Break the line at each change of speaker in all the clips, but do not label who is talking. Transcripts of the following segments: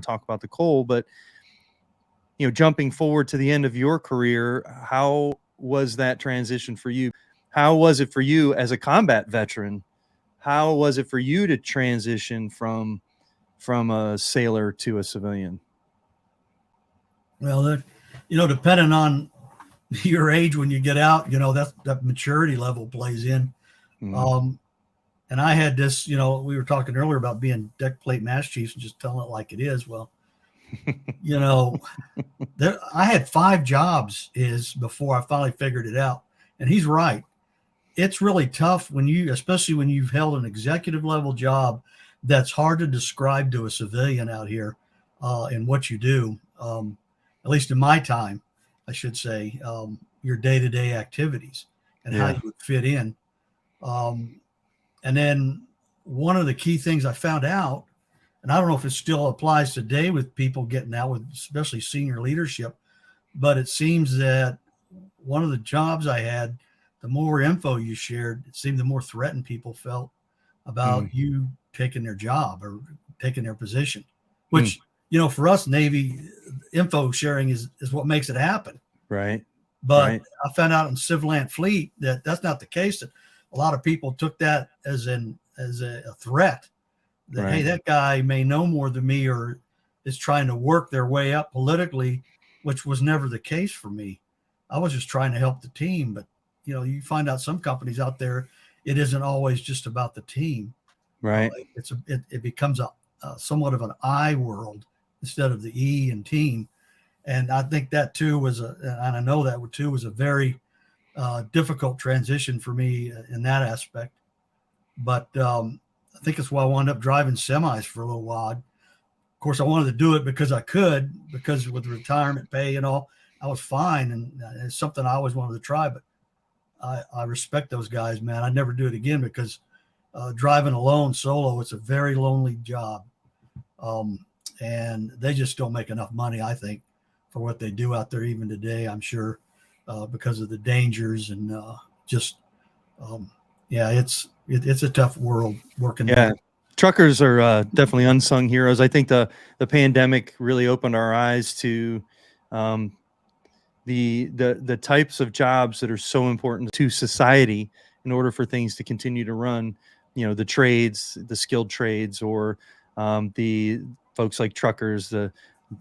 talk about the Cole, but jumping forward to the end of your career, how was that transition for you? How was it for you as a combat veteran? How was it for you to transition from a sailor to a civilian?
Well, depending on your age when you get out, that maturity level plays in. And I had this, we were talking earlier about being deck plate mast chiefs and just telling it like it is. Well, I had 5 jobs before I finally figured it out. And he's right. It's really tough especially when you've held an executive level job, that's hard to describe to a civilian out here in what you do. At least in my time, I should say, your day-to-day activities and how you would fit in. And then one of the key things I found out, and I don't know if it still applies today with people getting out with especially senior leadership, but it seems that one of the jobs I had, the more info you shared, it seemed the more threatened people felt about you taking their job or taking their position, which, for us Navy, info sharing is what makes it happen.
Right.
But I found out in Civil Ant Fleet that that's not the case. That a lot of people took that as a threat that, hey, that guy may know more than me or is trying to work their way up politically, which was never the case for me. I was just trying to help the team. But, you find out some companies out there, it isn't always just about the team.
Right.
It becomes a somewhat of an I world instead of the E in team. And I think that too and I know that too was a very difficult transition for me in that aspect. But I think it's why I wound up driving semis for a little while. Of course, I wanted to do it because I could, because with retirement pay and all, I was fine. And it's something I always wanted to try. But I respect those guys, man. I'd never do it again because driving alone, solo, it's a very lonely job. And they just don't make enough money, I think, for what they do out there even today, I'm sure, because of the dangers and it's a tough world working there.
Truckers are definitely unsung heroes. I think the pandemic really opened our eyes to the types of jobs that are so important to society in order for things to continue to run. The trades, the skilled trades, or the folks like truckers, the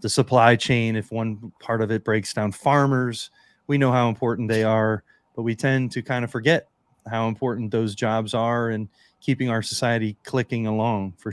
supply chain. If one part of it breaks down, farmers, we know how important they are, but we tend to kind of forget how important those jobs are and keeping our society clicking along for